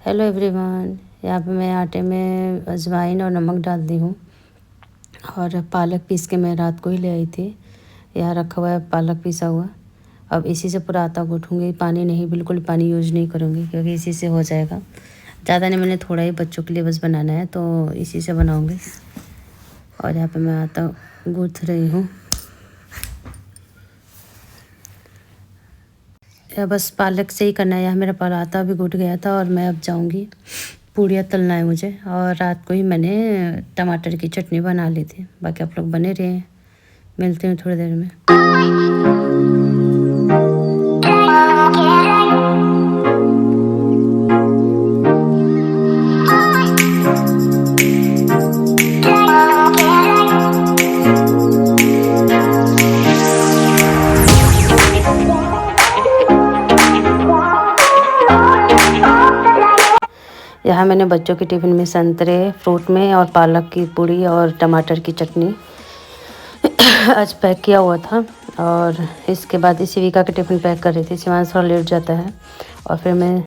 Hello everyone. यहाँ पे मैं आटे में अजवाइन और नमक डाल दी हूँ और पालक पीस के मैं रात को ही ले आई थी। यहाँ रखा हुआ है पालक पिसा हुआ। अब इसी से पूरा आटा गूँथूँगी। पानी नहीं, बिल्कुल पानी यूज नहीं करूँगी क्योंकि इसी से हो जाएगा। ज़्यादा नहीं, मैंने थोड़ा ही बच्चों के लिए बस बनाना है तो इसी से बनाऊँगी। और यहाँ पर मैं आटा गूँथ रही हूँ। या बस पालक से ही करना है। यहाँ मेरा पराठा भी घुट गया था और मैं अब जाऊँगी, पूड़ियाँ तलना है मुझे। और रात को ही मैंने टमाटर की चटनी बना ली थी। बाकी आप लोग बने रहे। मिलते हैं थोड़ी देर में। यहाँ मैंने बच्चों के टिफ़िन में संतरे, फ्रूट में और पालक की पूड़ी और टमाटर की चटनी आज पैक किया हुआ था। और इसके बाद इसी विका के टिफ़िन पैक कर रही थी। शिवांश थोड़ा लेट जाता है और फिर मैं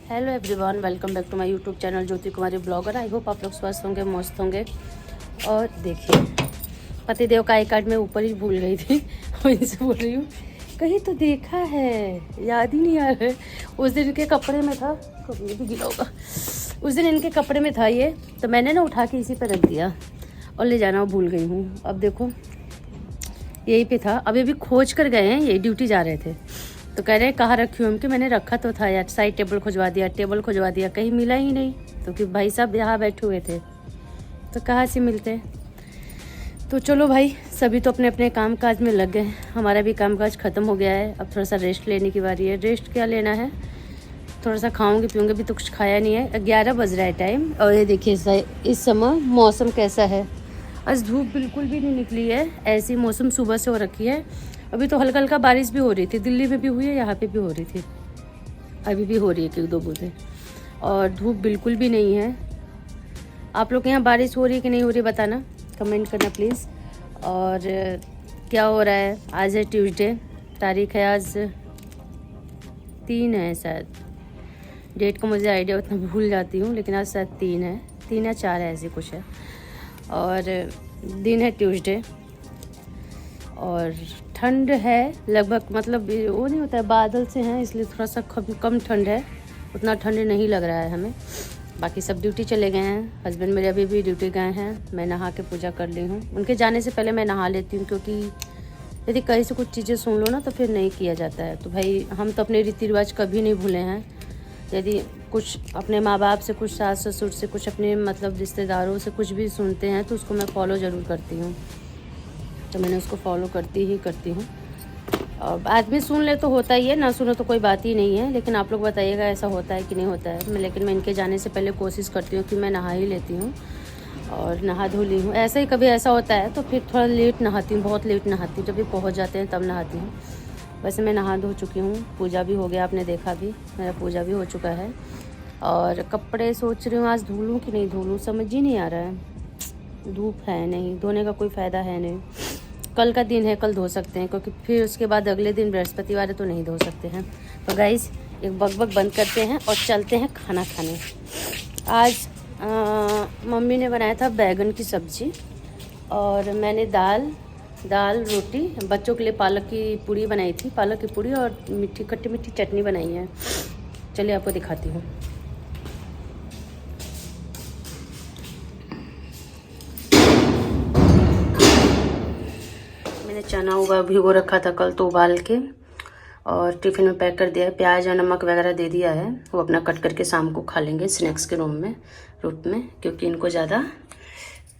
hello everyone, welcome back to my YouTube channel Jyoti Kumari blogger. I hope आप लोग स्वस्थ होंगे, मस्त होंगे। और देखिए, पतिदेव का आई कार्ड मैं ऊपर ही भूल गई थी। मैं इनसे बोल रही हूँ कहीं तो देखा है, याद ही नहीं आ रहा है। उस दिन इनके कपड़े में था, कभी भी गिला होगा। उस दिन इनके कपड़े में था ये, तो मैंने ना उठा के इसी पर रख दिया और ले जाना भूल गई हूँ। अब देखो यहीं पे था। अभी भी खोज कर गए हैं, ये ड्यूटी जा रहे थे तो कह रहे कहाँ रखी हूँ कि मैंने रखा तो था यार। साइड टेबल खुजवा दिया, टेबल खुजवा दिया, कहीं मिला ही नहीं। तो कि भाई साहब यहाँ बैठे हुए थे तो कहाँ से मिलते। तो चलो भाई, सभी तो अपने अपने काम काज में लग गए। हमारा भी काम काज ख़त्म हो गया है। अब थोड़ा सा रेस्ट लेने की बारी है। रेस्ट क्या लेना है, थोड़ा सा खाऊंगी पीऊँगी। भी तो कुछ खाया नहीं है। 11 बज रहा है टाइम। और ये देखिए इस समय मौसम कैसा है। आज धूप बिल्कुल भी नहीं निकली है। ऐसी मौसम सुबह से हो रखी है। अभी तो हल्का हल्का बारिश भी हो रही थी। दिल्ली में भी हुई है, यहाँ पे भी हो रही थी, अभी भी हो रही है एक दो बूंदें। और धूप बिल्कुल भी नहीं है। आप लोग के यहाँ बारिश हो रही है कि नहीं हो रही बताना, कमेंट करना प्लीज़। और क्या हो रहा है, आज है ट्यूसडे, तारीख है आज 3 है शायद। डेट को मुझे आइडिया उतना भूल जाती हूँ, लेकिन आज शायद 3 है, 3 या 4 है, ऐसी कुछ है। और दिन है ट्यूसडे और ठंड है लगभग, मतलब वो नहीं होता है, बादल से हैं इसलिए थोड़ा सा कम ठंड है। उतना ठंड नहीं लग रहा है हमें। बाकी सब ड्यूटी चले गए हैं। हस्बैंड मेरे अभी भी ड्यूटी गए हैं। मैं नहा के पूजा कर ली हूँ। उनके जाने से पहले मैं नहा लेती हूँ, क्योंकि यदि कहीं से कुछ चीज़ें सुन लो ना तो फिर नहीं किया जाता है। तो भाई हम तो अपने रीति रिवाज कभी नहीं भूले हैं। यदि कुछ अपने माँ बाप से, कुछ सास ससुर से, कुछ अपने मतलब रिश्तेदारों से कुछ भी सुनते हैं तो उसको मैं फॉलो ज़रूर करती हूँ। तो मैंने उसको फॉलो करती हूँ। और आदमी सुन ले तो होता ही है, ना सुनो तो कोई बात ही नहीं है। लेकिन आप लोग बताइएगा ऐसा होता है कि नहीं होता है। लेकिन मैं इनके जाने से पहले कोशिश करती हूँ कि मैं नहा ही लेती हूँ और नहा धो ली हूँ। ऐसा ही कभी ऐसा होता है तो फिर थोड़ा लेट नहाती हूँ, बहुत लेट नहाती हूँ। जब भी पहुँच जाते हैं तब नहाती हूँ। वैसे मैं नहा धो चुकी हूँ, पूजा भी हो गया, आपने देखा भी, मेरा पूजा भी हो चुका है। और कपड़े सोच रही हूँ आज धो लूँ कि नहीं धो लूँ, समझ ही नहीं आ रहा है। धूप है नहीं, धोने का कोई फ़ायदा है नहीं। कल का दिन है, कल धो सकते हैं, क्योंकि फिर उसके बाद अगले दिन बृहस्पतिवार है तो नहीं धो सकते हैं। तो गाइस एक बक बंद करते हैं और चलते हैं खाना खाने। आज मम्मी ने बनाया था बैगन की सब्ज़ी और मैंने दाल रोटी, बच्चों के लिए पालक की पूड़ी बनाई थी। पालक की पूड़ी और खट्टी मीठी चटनी बनाई है। चलिए आपको दिखाती हूँ। मैंने चना भिगो रखा था कल, तो उबाल के और टिफ़िन में पैक कर दिया है। प्याज और नमक वगैरह दे दिया है। वो अपना कट करके शाम को खा लेंगे स्नैक्स के रूप में, क्योंकि इनको ज़्यादा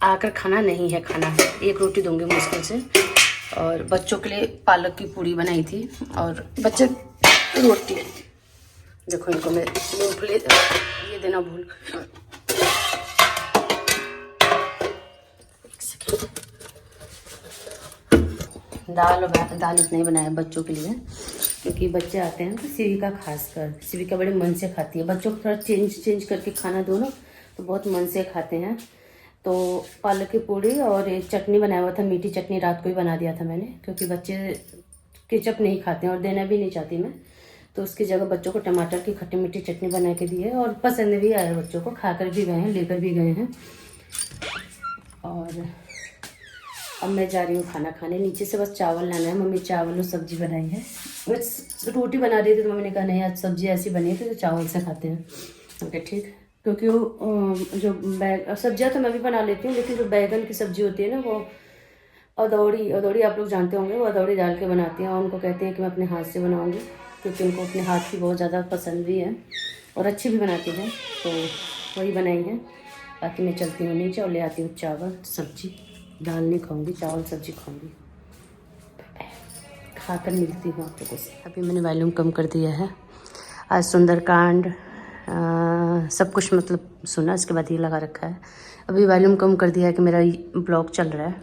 आकर खाना नहीं है। खाना एक रोटी दूंगी मुश्किल से। और बच्चों के लिए पालक की पूड़ी बनाई थी और बच्चे रोटी। देखो इनको मैं मूंगफली ये देना भूल। दाल इतना ही बनाया बच्चों के लिए, क्योंकि बच्चे आते हैं तो सिविका खासकर, सिविका बड़े मन से खाती है। बच्चों को थोड़ा चेंज करके खाना दो ना तो बहुत मन से खाते हैं। तो पालक की पूड़ी और एक चटनी बनाया हुआ था, मीठी चटनी रात को ही बना दिया था मैंने, क्योंकि बच्चे केचप नहीं खाते हैं और देना भी नहीं चाहती मैं। तो उसकी जगह बच्चों को टमाटर की खट्टी मीठी चटनी बना के दी है और पसंद भी आया बच्चों को, खाकर भी गए हैं, लेकर भी गए हैं। और अब मैं जा रही हूँ खाना खाने। नीचे से बस चावल लाना है, मम्मी चावल और सब्जी बनाई है। बस रोटी बना रही थी तो मम्मी ने कहा नहीं आज सब्जी ऐसी बनी थी तो चावल से खाते हैं। ओके ठीक, क्योंकि वो जो सब्जियाँ तो मैं भी बना लेती हूँ, लेकिन जो बैगन की सब्जी होती है ना वो अदौड़ी आप लोग जानते होंगे, वो अदौड़ी डाल के बनाती हैं और उनको कहते हैं कि मैं अपने हाथ से बनाऊँगी, क्योंकि उनको अपने हाथ की बहुत ज़्यादा पसंद भी है और अच्छी भी बनाती हैं। तो वही बनाई है। बाकी मैं चलती हूँ नीचे और ले आती हूँ चावल सब्जी। दाल नहीं खाऊंगी, चावल सब्जी खाऊंगी। खाकर मिलती हूँ आप लोगों से। अभी मैंने वॉल्यूम कम कर दिया है। आज सुंदरकांड सब कुछ मतलब सुना, इसके बाद ये लगा रखा है। अभी वॉल्यूम कम कर दिया है कि मेरा ब्लॉग चल रहा है।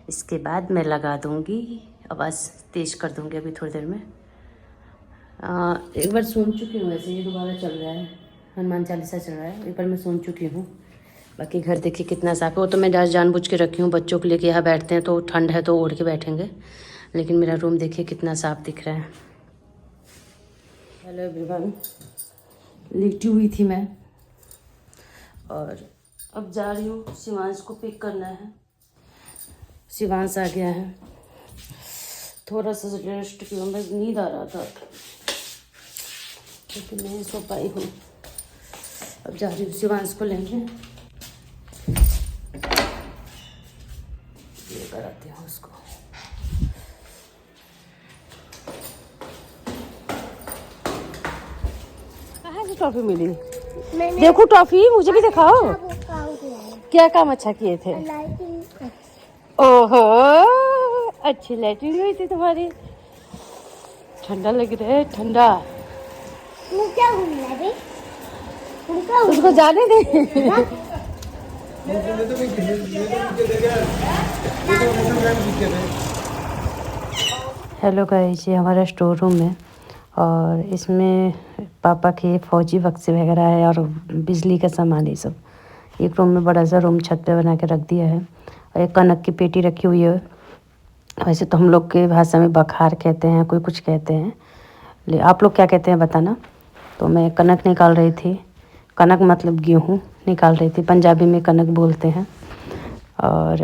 इसके बाद मैं लगा दूँगी, आवाज़ तेज़ कर दूँगी अभी थोड़ी देर में। एक बार सुन चुकी हूँ, वैसे ये दोबारा चल रहा है, हनुमान चालीसा चल रहा है, एक बार मैं सुन चुकी हूँ। बाकी घर देखिए कितना साफ है। वो तो मैं जानबूझ के रखी हूँ बच्चों के लिए कि यहाँ बैठते हैं तो ठंड है तो ओढ़ के बैठेंगे, लेकिन मेरा रूम देखिए कितना साफ दिख रहा है। हेलो एवरीवन, लेटी हुई थी मैं और अब जा रही हूँ, शिवांश को पिक करना है। शिवांश आ गया है, थोड़ा सा रेस्ट की, मैं नींद आ रहा था लेकिन नहीं सो पाई हूँ। अब जा रही हूँ शिवांश को लेंगे, ये कराती हूँ उसको। कहाँ से टॉफी मिली? देखो टॉफी, मुझे भी दिखाओ। क्या काम अच्छा किए थे? ओहो अच्छी लाइटिंग हुई थी तुम्हारी। ठंडा लग रहा है, ठंडा। क्या घूमना है? उसको जाने दे। हेलो गाइस, ये हमारा स्टोर रूम है और इसमें पापा के फौजी बक्से वगैरह है और बिजली का सामान है सब। एक रूम में बड़ा सा रूम छत पे बना के रख दिया है और एक कनक की पेटी रखी हुई है। वैसे तो हम लोग के भाषा में बखार कहते हैं, कोई कुछ कहते हैं, आप लोग क्या कहते हैं बताना। तो मैं कनक निकाल रही थी, कनक मतलब गेहूँ निकाल रही थी, पंजाबी में कनक बोलते हैं। और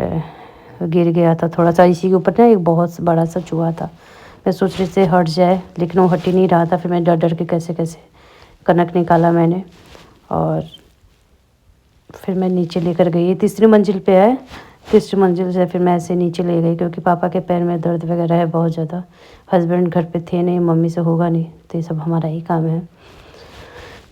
गिर गया था थोड़ा सा, इसी के ऊपर ना एक बहुत बड़ा सा चूहा था। मैं सोच रही से हट जाए, लेकिन वो हट ही नहीं रहा था। फिर मैं डर डर के कैसे कैसे कनक निकाला मैंने और फिर मैं नीचे लेकर गई। तीसरी मंजिल पे है, तीसरी मंजिल से फिर मैं ऐसे नीचे ले गई, क्योंकि पापा के पैर में दर्द वगैरह है बहुत ज़्यादा। हस्बैंड घर पे थे नहीं, मम्मी से होगा नहीं, तो ये सब हमारा ही काम है।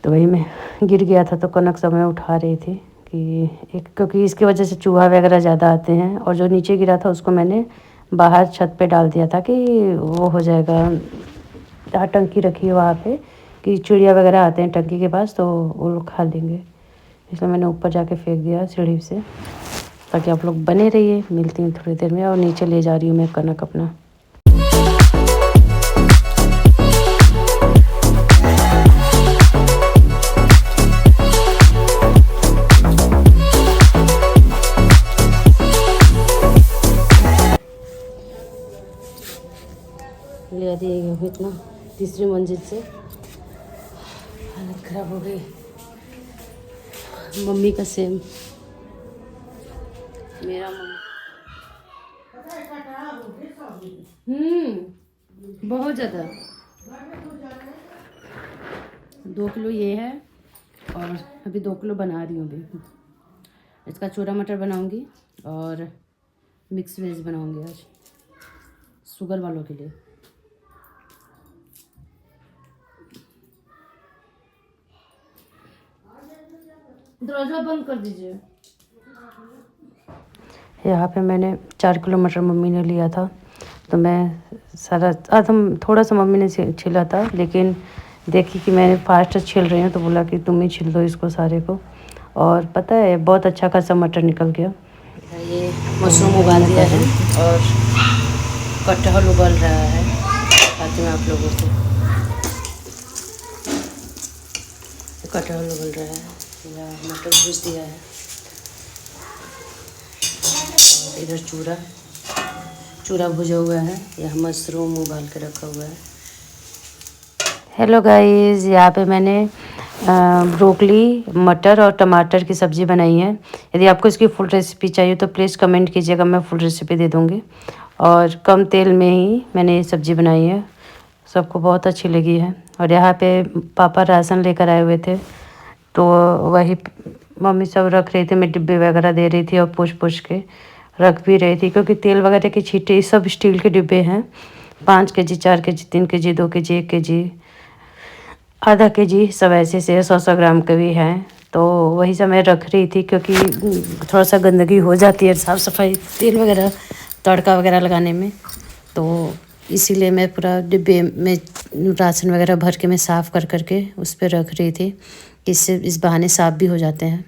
तो वही मैं गिर गया था तो कनक सब मैं उठा रही थी कि एक, क्योंकि इसकी वजह से चूहा वगैरह ज़्यादा आते हैं। और जो नीचे गिरा था उसको मैंने बाहर छत पे डाल दिया था कि वो हो जाएगा, टंकी रखी है वहाँ पे कि चिड़िया वगैरह आते हैं टंकी के पास तो वो लोग खा लेंगे, इसलिए मैंने ऊपर जाके फेंक दिया सीढ़ी से। ताकि आप लोग बने रहिए, मिलती हूँ थोड़ी देर में। और नीचे ले जा रही हूँ मैं कनक अपना। ले दिए गेहूँ इतना, तीसरी मंजिल से। हालत खराब हो गई, मम्मी का सेम, मेरा मम्मी। बहुत ज़्यादा। 2 किलो ये है और अभी 2 किलो बना रही हूँ। अभी इसका चूरा मटर बनाऊँगी और मिक्स वेज बनाऊँगी आज शुगर वालों के लिए। दरवाजा बंद कर दीजिए। यहाँ पे मैंने 4 किलो मटर मम्मी ने लिया था, तो मैं सारा थोड़ा सा मम्मी ने छिला था, लेकिन देखी कि मैं फास्ट छिल रही हूँ तो बोला कि तुम ही छिल दो इसको सारे को। और पता है बहुत अच्छा खासा मटर निकल गया। ये मशरूम उबाल दिया है और कटहल उबल रहा है। आती हूँ आप लोगों को। कटहल उबल रहा है या मटर भूज दिया है और इधर चूरा भुजा हुआ है। यह मशरूम उबाल के रखा हुआ है। हेलो गाइस, यहाँ पे मैंने ब्रोकली, मटर और टमाटर की सब्ज़ी बनाई है। यदि आपको इसकी फुल रेसिपी चाहिए तो प्लीज़ कमेंट कीजिएगा, मैं फुल रेसिपी दे दूँगी। और कम तेल में ही मैंने ये सब्ज़ी बनाई है, सबको बहुत अच्छी लगी है। और यहाँ पे पापा राशन लेकर आए हुए थे तो वही मम्मी सब रख रही थी, मैं डिब्बे वगैरह दे रही थी और पूछ के रख भी रही थी, क्योंकि तेल वगैरह की छींटे सब स्टील के डिब्बे हैं। 5 KG, 4 KG, 3 KG, 2 KG, 1 KG, आधा केजी, सब ऐसे से 100-100 ग्राम के भी हैं। तो वही सब मैं रख रही थी, क्योंकि थोड़ा सा गंदगी हो जाती है साफ़ सफाई तेल वगैरह तड़का वगैरह लगाने में। तो इसीलिए मैं पूरा डिब्बे में राशन वगैरह भर के मैं साफ़ कर के उस पर रख रही थी, इससे इस बहाने साफ़ भी हो जाते हैं।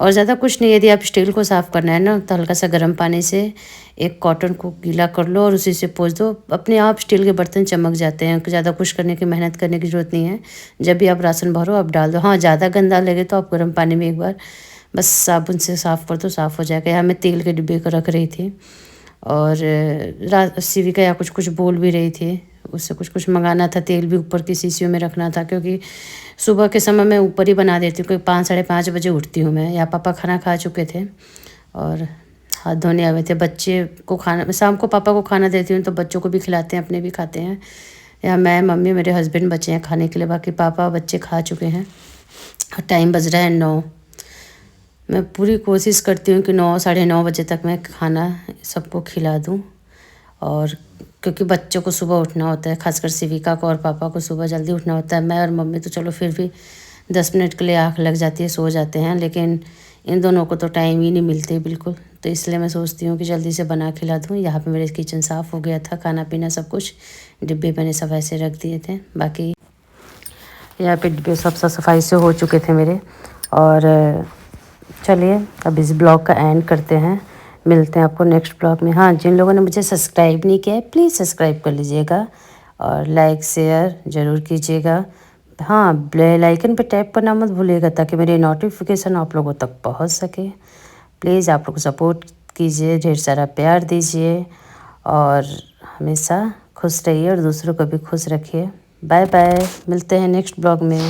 और ज़्यादा कुछ नहीं, यदि आप स्टील को साफ़ करना है ना तो हल्का सा गर्म पानी से एक कॉटन को गीला कर लो और उसी से पोंछ दो, अपने आप स्टील के बर्तन चमक जाते हैं। ज़्यादा कुछ करने की, मेहनत करने की ज़रूरत नहीं है। जब भी आप राशन भरो आप डाल दो। हाँ, ज़्यादा गंदा लगे तो आप गर्म पानी में एक बार बस साबुन से साफ़ कर दो, साफ़ हो जाएगा। यहाँ मैं तेल के डिब्बे को रख रही थी और सिविका या कुछ बोल भी रही थी, उससे कुछ मंगाना था। तेल भी ऊपर की शीशियों में रखना था, क्योंकि सुबह के समय मैं ऊपर ही बना देती हूँ, क्योंकि 5 साढ़े 5 बजे उठती हूँ मैं। या पापा खाना खा चुके थे और हाथ धोने आए थे। बच्चे को खाना, शाम को पापा को खाना देती हूँ तो बच्चों को भी खिलाते हैं, अपने भी खाते हैं। या मैं, मम्मी, मेरे हस्बैंड बचे हैं खाने के लिए, बाकी पापा बच्चे खा चुके हैं। और टाइम बज रहा है 9। मैं पूरी कोशिश करती हूँ कि 9 साढ़े 9 बजे तक मैं खाना सबको खिला दूँ। और क्योंकि बच्चों को सुबह उठना होता है, खासकर सिविका को और पापा को सुबह जल्दी उठना होता है। मैं और मम्मी तो चलो फिर भी 10 मिनट के लिए आँख लग जाती है, सो जाते हैं, लेकिन इन दोनों को तो टाइम ही नहीं मिलती बिल्कुल। तो इसलिए मैं सोचती हूँ कि जल्दी से बना खिला दूँ। यहाँ पे मेरे किचन साफ़ हो गया था, खाना पीना सब कुछ डिब्बे मैंने सब ऐसे रख दिए थे। बाकी यहाँ पे डिब्बे सब सफाई से हो चुके थे मेरे। और चलिए अब इस ब्लॉग का एंड करते हैं, मिलते हैं आपको नेक्स्ट ब्लॉग में। हाँ, जिन लोगों ने मुझे सब्सक्राइब नहीं किया है प्लीज़ सब्सक्राइब कर लीजिएगा और लाइक शेयर ज़रूर कीजिएगा। हाँ, बेल आइकन पर टैप करना मत भूलिएगा, ताकि मेरी नोटिफिकेशन आप लोगों तक पहुंच सके। प्लीज़ आप लोग सपोर्ट कीजिए, ढेर सारा प्यार दीजिए और हमेशा खुश रहिए और दूसरों को भी खुश रखिए। बाय बाय, मिलते हैं नेक्स्ट ब्लॉग में।